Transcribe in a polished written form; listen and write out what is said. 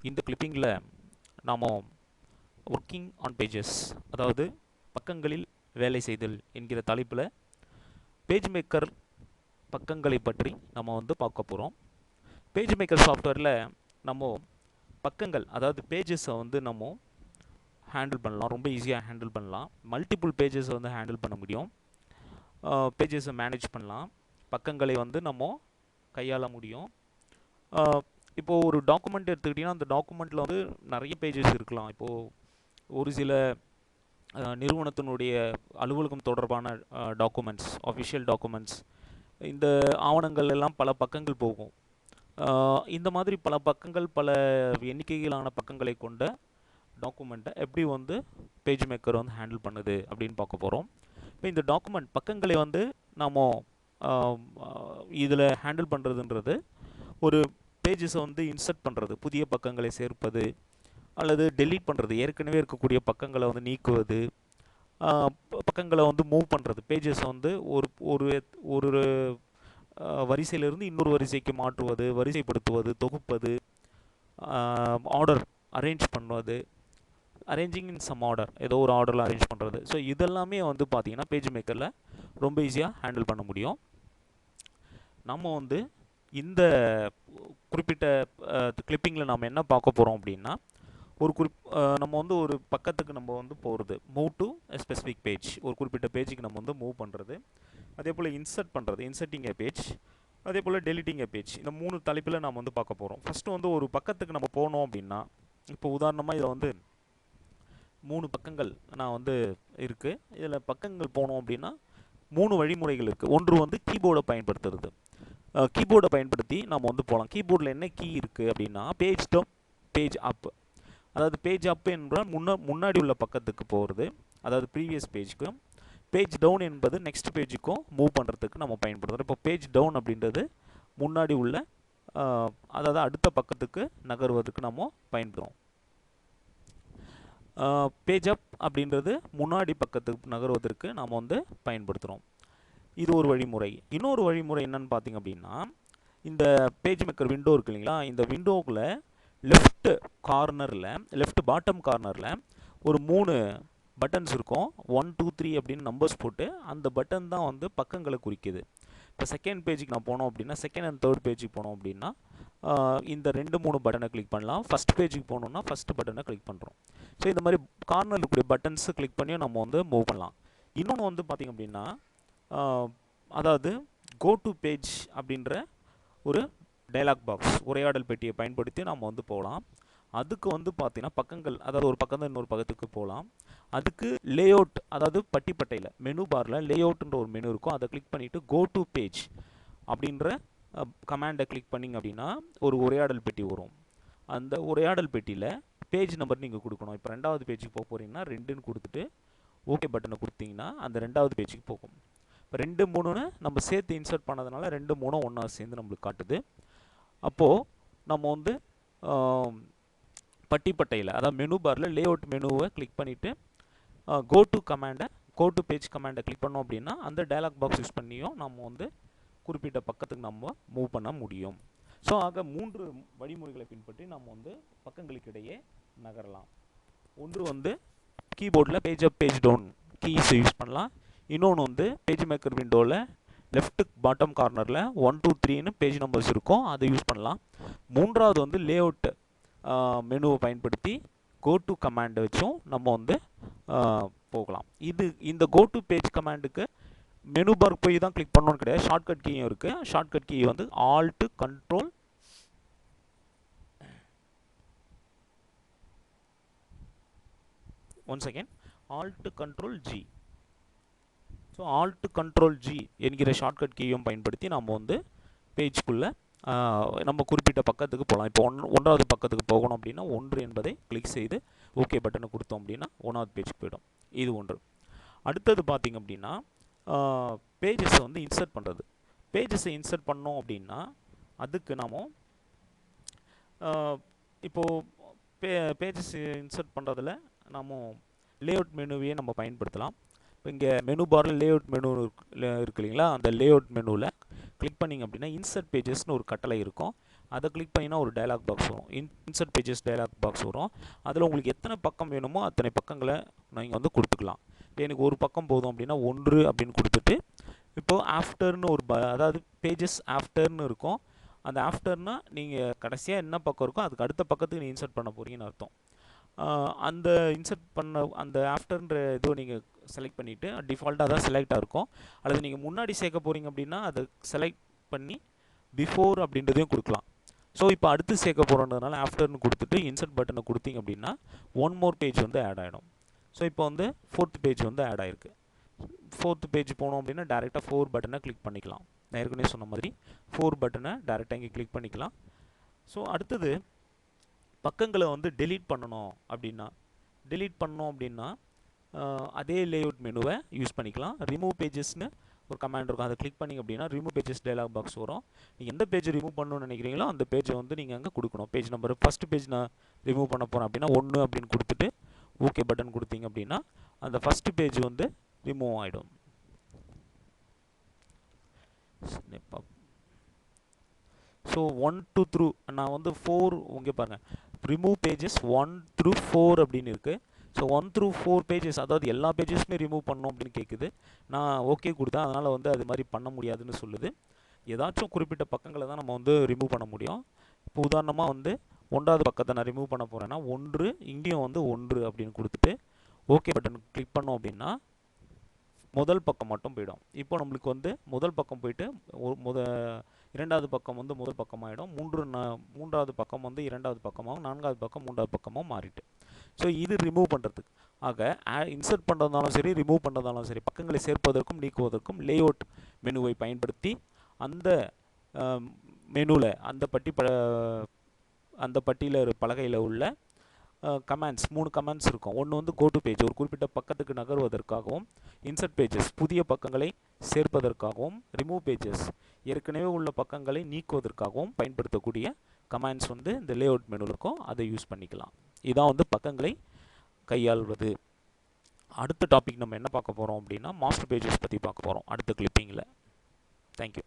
இந்த கிளிப்பிங்கில் நாம் working on pages, அதாவது பக்கங்களில் வேலை செய்தல் என்கிற தலைப்பில் பேஜ் மேக்கர் பக்கங்களை பற்றி நம்ம வந்து பார்க்க போகிறோம். பேஜ் மேக்கர் சாஃப்ட்வேரில் நம்ம பக்கங்கள், அதாவது பேஜஸை வந்து நம்ம ஹேண்டில் பண்ணலாம், ரொம்ப ஈஸியாக ஹேண்டில் பண்ணலாம். மல்டிபிள் பேஜஸை வந்து ஹேண்டில் பண்ண முடியும். பேஜஸை மேனேஜ் பண்ணலாம், பக்கங்களை வந்து நம்ம கையாள முடியும். இப்போது ஒரு டாக்குமெண்ட் எடுத்துக்கிட்டிங்கன்னா அந்த டாக்குமெண்ட்டில் வந்து நிறைய பேஜஸ் இருக்கலாம். இப்போது ஒரு சில நிறுவனத்தினுடைய அலுவலகம் தொடர்பான டாக்குமெண்ட்ஸ், அஃபிஷியல் டாக்குமெண்ட்ஸ், இந்த ஆவணங்கள் எல்லாம் பல பக்கங்கள் போகும். இந்த மாதிரி பல பக்கங்கள், பல எண்ணிக்கையிலான பக்கங்களை கொண்ட டாக்குமெண்ட்டை எப்படி வந்து பேஜ் மேக்கர் வந்து ஹேண்டில் பண்ணுது அப்படின்னு பார்க்க போகிறோம். இப்போ இந்த டாக்குமெண்ட் பக்கங்களை வந்து நம்ம இதில் ஹேண்டில் பண்ணுறதுன்றது ஒரு பேஜஸை வந்து இன்சர்ட் பண்ணுறது, புதிய பக்கங்களை சேர்ப்பது அல்லது டெலீட் பண்ணுறது, ஏற்கனவே இருக்கக்கூடிய பக்கங்களை வந்து நீக்குவது, பக்கங்களை வந்து மூவ் பண்ணுறது, பேஜஸை வந்து ஒரு ஒரு ஒரு வரிசையிலிருந்து இன்னொரு வரிசைக்கு மாற்றுவது, வரிசைப்படுத்துவது, தொகுப்பது, ஆர்டர் அரேஞ்ச் பண்ணுவது, அரேஞ்சிங் இன் சம் ஆர்டர், ஏதோ ஒரு ஆர்டரில் அரேஞ்ச் பண்ணுறது. ஸோ இதெல்லாமே வந்து பார்த்திங்கன்னா பேஜ் மேக்கரில் ரொம்ப ஈஸியாக ஹேண்டில் பண்ண முடியும். நம்ம வந்து இந்த குறிப்பிட்ட கிளிப்பிங்கில் நம்ம என்ன பார்க்க போகிறோம் அப்படின்னா, நம்ம வந்து ஒரு பக்கத்துக்கு நம்ம வந்து போகிறது, மூவ் டு ஸ்பெசிஃபிக் பேஜ், ஒரு குறிப்பிட்ட பேஜுக்கு நம்ம வந்து மூவ் பண்ணுறது, அதே போல் இன்சர்ட் பண்ணுறது, இன்சர்ட்டிங் ஏ பேஜ், அதே போல் டெலிட்டிங் ஏ பேஜ். இந்த 3 தலைப்பில் நம்ம வந்து பார்க்க போகிறோம். ஃபஸ்ட்டு வந்து ஒரு பக்கத்துக்கு நம்ம போனோம் அப்படின்னா, இப்போ உதாரணமாக இதில் வந்து 3 பக்கங்கள் நான் வந்து இருக்குது. இதில் பக்கங்கள் போனோம் அப்படின்னா 3 வழிமுறைகள் இருக்குது. ஒன்று வந்து கீபோர்டை பயன்படுத்துறது. கீபோர்டை பயன்படுத்தி நம்ம வந்து போகலாம். கீபோர்டில் என்ன கீ இருக்குது அப்படின்னா, பேஜ் டவுன், பேஜ் அப். அதாவது பேஜ் அப் என்றால் முன்னாடி உள்ள பக்கத்துக்கு போகிறது, அதாவது ப்ரீவியஸ் பேஜுக்கு. பேஜ் டவுன் என்பது நெக்ஸ்ட் பேஜுக்கும் மூவ் பண்ணுறதுக்கு நம்ம பயன்படுத்துகிறோம். இப்போ பேஜ் டவுன் அப்படின்றது முன்னாடி உள்ள, அதாவது அடுத்த பக்கத்துக்கு நகர்வதற்கு நம்ம பயன்படுறோம். பேஜ் அப் அப்படின்றது முன்னாடி பக்கத்துக்கு நகர்வதற்கு நாம் வந்து பயன்படுத்துகிறோம். இது ஒரு வழிமுறை. இன்னொரு வழிமுறை என்னன்னு பார்த்தீங்க அப்படின்னா, இந்த பேஜ் மேக்கர் விண்டோ இருக்கு இல்லைங்களா, இந்த விண்டோவில் லெஃப்ட் கார்னரில், லெஃப்ட் பாட்டம் கார்னரில் ஒரு 3 பட்டன்ஸ் இருக்கும். 1 2 3 அப்படின்னு நம்பர்ஸ் போட்டு, அந்த பட்டன் தான் வந்து பக்கங்களை குறிக்குது. இப்போ செகண்ட் பேஜுக்கு நான் போனோம் அப்படின்னா, செகண்ட் அண்ட் தேர்ட் பேஜுக்கு போனோம் அப்படின்னா இந்த 2 3 பட்டனை கிளிக் பண்ணலாம். ஃபஸ்ட் பேஜுக்கு போனோம்னா ஃபஸ்ட் பட்டனை கிளிக் பண்ணுறோம். ஸோ இந்த மாதிரி கார்னரில் இருக்கக்கூடிய பட்டன்ஸை கிளிக் பண்ணியும் நம்ம வந்து மூவ் பண்ணலாம். இன்னொன்று வந்து பார்த்திங்க அப்படின்னா, அதாவது கோ டு பேஜ் அப்படின்ற ஒரு டயலாக் பாக்ஸ், உரையாடல் பெட்டியை பயன்படுத்தி நம்ம வந்து போகலாம். அதுக்கு வந்து பார்த்திங்கன்னா பக்கங்கள், அதாவது ஒரு பக்கம் தான் இன்னொரு பக்கத்துக்கு போகலாம். அதுக்கு லேஅவுட், அதாவது பட்டிப்பட்டையில் மெனு பாரில் லேஅவுட்ன்ற ஒரு மெனு இருக்கும். அதை கிளிக் பண்ணிவிட்டு கோ டு பேஜ் அப்படின்ற கமாண்டை கிளிக் பண்ணிங்க அப்படின்னா ஒரு உரையாடல் பெட்டி வரும். அந்த உரையாடல் பெட்டியில் பேஜ் நம்பர் நீங்கள் கொடுக்கணும். இப்போ 2வது பேஜுக்கு போக போகிறீங்கன்னா 2ன்னு கொடுத்துட்டு ஓகே பட்டனை கொடுத்தீங்கன்னா அந்த 2வது பேஜுக்கு போகும். இப்போ 2 3ன்னு நம்ம சேர்த்து இன்சர்ட் பண்ணதுனால 2 3 ஒன்றா சேர்ந்து நம்மளுக்கு காட்டுது. அப்போது நம்ம வந்து பட்டிப்பட்டையில், அதாவது மெனு பாரில் லேஅவுட் மெனுவை கிளிக் பண்ணிவிட்டு கோ டு பேஜ் கமாண்டை கிளிக் பண்ணோம் அப்படின்னா அந்த டயலாக் பாக்ஸ் யூஸ் பண்ணியும் நம்ம வந்து குறிப்பிட்ட பக்கத்துக்கு நம்ம மூவ் பண்ண முடியும். ஸோ ஆக 3 வழிமுறைகளை பின்பற்றி நம்ம வந்து பக்கங்களுக்கு இடையே நகரலாம். ஒன்று வந்து கீபோர்டில் page up page down keys use பண்ணலாம். இன்னொன்று வந்து பேஜ் மேக்கர் விண்டோவில் லெஃப்ட் பாட்டம் கார்னரில் 1 2 3ன்னு பேஜ் நம்பர்ஸ் இருக்கும், அதை யூஸ் பண்ணலாம். 3வது வந்து லேஅவுட் மெனுவை பயன்படுத்தி கோ டு கமாண்டை வச்சும் நம்ம வந்து போகலாம். இந்த கோ டு பேஜ் கமாண்டுக்கு மெனு பார் போய் தான் கிளிக் பண்ணணும்னு கிடையாது, ஷார்ட்கட் கீயும் இருக்குது. ஷார்ட்கட் கீ வந்து alt control alt control G. So alt control G என்கிற ஷார்ட்கட் கீயும் பயன்படுத்தி நம்ம வந்து பேஜ்குள்ளே நம்ம குறிப்பிட்ட பக்கத்துக்கு போகலாம். இப்போ 1வது பக்கத்துக்கு போகணும் அப்படின்னா 1 என்பதை கிளிக் செய்து ஓகே பட்டனை கொடுத்தோம் அப்படின்னா 1வது பேஜுக்கு போயிடும். இது ஒன்று. அடுத்தது பார்த்திங்க அப்படின்னா பேஜஸை வந்து இன்சர்ட் பண்ணுறது. பேஜஸை இன்சர்ட் பண்ணோம் அப்படின்னா அதுக்கு நாம் இப்போது பேஜஸ் இன்சர்ட் பண்ணுறதுல நம்ம லேஅவுட் மெனுவையே நம்ம பயன்படுத்தலாம். இப்போ இங்கே மெனு பாரில் லேஅவுட் மெனு இருக்கு இல்லைங்களா, அந்த லேஅவுட் மெனுவில் கிளிக் பண்ணிங்க அப்படின்னா இன்சர்ட் பேஜஸ்னு ஒரு கட்டளை இருக்கும். அதை கிளிக் பண்ணினா ஒரு டயலாக் பாக்ஸ் வரும், இன்சர்ட் பேஜஸ் டயலாக் பாக்ஸ் வரும். அதில் உங்களுக்கு எத்தனை பக்கம் வேணுமோ அத்தனை பக்கங்களை நீங்கள் வந்து கொடுத்துக்கலாம். இப்போ எனக்கு ஒரு பக்கம் போதும் அப்படின்னா 1 அப்படின்னு கொடுத்துட்டு, இப்போது ஆஃப்டர்னு ஒரு அதாவது பேஜஸ் ஆஃப்டர்னு இருக்கும். அந்த ஆஃப்டர்னா நீங்கள் கடைசியாக என்ன பக்கம் இருக்கோ அதுக்கு அடுத்த பக்கத்துக்கு நீங்கள் இன்சர்ட் பண்ண போகிறீங்கன்னு அர்த்தம். அந்த இன்சர்ட் பண்ண அந்த ஆஃப்டர்ன்ற இதுவை நீங்கள் செலக்ட் பண்ணிவிட்டு, டிஃபால்ட்டாக தான் செலக்டாக இருக்கும். அல்லது நீங்கள் முன்னாடி சேர்க்க போகிறீங்க அப்படின்னா அதை செலக்ட் பண்ணி பிஃபோர் அப்படின்றதையும் கொடுக்கலாம். ஸோ இப்போ அடுத்து சேர்க்க போகிறோன்றதுனால ஆஃப்டர்னு கொடுத்துட்டு இன்சர்ட் பட்டனை கொடுத்தீங்க அப்படின்னா 1 மோர் பேஜ் வந்து ஆட் ஆகிடும். ஸோ இப்போ வந்து 4th பேஜ் வந்து ஆட் ஆகிருக்கு. 4th பேஜ் போனோம் அப்படின்னா டேரெக்டாக 4 பட்டனை கிளிக் பண்ணிக்கலாம். நான் ஏற்கனவே சொன்ன மாதிரி 4 பட்டனை டேரெக்டாக இங்கே கிளிக் பண்ணிக்கலாம். ஸோ அடுத்தது பக்கங்களை வந்து டெலீட் பண்ணணும் அப்படின்னா அதே லேஅவுட் மெனுவை யூஸ் பண்ணிக்கலாம். ரிமூவ் பேஜஸ்னு ஒரு கமாண்ட் இருக்கும், அதை கிளிக் பண்ணிங்க அப்படின்னா ரிமூவ் பேஜஸ் டயலாக் பாக்ஸ் வரும். நீங்கள் எந்த பேஜ் ரிமூவ் பண்ணணும்னு நினைக்கிறீங்களோ அந்த பேஜை வந்து நீங்கள் அங்கே கொடுக்கணும். பேஜ் நம்பர் ஃபஸ்ட்டு பேஜ் நான் ரிமூவ் பண்ண போகிறேன் அப்படின்னா 1 அப்படின்னு கொடுத்துட்டு ஓகே பட்டன் கொடுத்தீங்க அப்படின்னா அந்த ஃபஸ்ட்டு பேஜ் வந்து ரிமூவ் ஆகிடும். ஸோ 1 to through நான் வந்து 4 இங்கே பாருங்கள், ரிமூவ் பேஜஸ் 1 through 4 அப்படின்னு இருக்குது. ஸோ 1 through 4 பேஜஸ், அதாவது எல்லா பேஜஸுமே ரிமூவ் பண்ணணும் அப்படின்னு கேட்குது. நான் ஓகே கொடுத்தேன், அதனால் வந்து அது மாதிரி பண்ண முடியாதுன்னு சொல்லுது. ஏதாச்சும் குறிப்பிட்ட பக்கங்களை தான் நம்ம வந்து ரிமூவ் பண்ண முடியும். இப்போ உதாரணமாக வந்து 1வது பக்கத்தை நான் ரிமூவ் பண்ண போகிறேன்னா 1, இங்கேயும் வந்து 1 அப்படின்னு கொடுத்துட்டு ஓகே பட்டன் கிளிக் பண்ணோம் அப்படின்னா முதல் பக்கம் மட்டும் போயிடும். இப்போ நம்மளுக்கு வந்து முதல் பக்கம் போயிட்டு 2வது பக்கம் வந்து முதல் பக்கமாகிடும், 3வது பக்கம் வந்து 2வது பக்கமாகவும் 4வது பக்கம் 3வது பக்கமாகவும் மாறிட்டு. ஸோ இது ரிமூவ் பண்ணுறதுக்கு. ஆக இன்சர்ட் பண்ணுறதாலும் சரி ரிமூவ் பண்ணுறதாலும் சரி பக்கங்களை சேர்ப்பதற்கும் நீக்குவதற்கும் லேஅவுட் மெனுவை பயன்படுத்தி அந்த மெனுவில் அந்த பட்டியல பலகையில் உள்ள கமாண்ட்ஸ் 3 கமாண்ட்ஸ் இருக்கும். ஒன்று வந்து கோ டு பேஜ், ஒரு குறிப்பிட்ட பக்கத்துக்கு நகர்வதற்காகவும், இன்சர்ட் பேஜஸ் புதிய பக்கங்களை சேர்ப்பதற்காகவும், ரிமூவ் பேஜஸ் ஏற்கனவே உள்ள பக்கங்களை நீக்குவதற்காகவும் பயன்படுத்தக்கூடிய கமாண்ட்ஸ் வந்து இந்த லேஅவுட் மெனுவில் இருக்கும். அதை யூஸ் பண்ணிக்கலாம். இதான் வந்து பக்கங்களை கையாள்வது. அடுத்த டாபிக் நம்ம என்ன பார்க்க போகிறோம் அப்படின்னா மாஸ்டர் பேஜஸ் பற்றி பார்க்க போகிறோம் அடுத்த கிளிப்பிங்கில். தேங்க்யூ.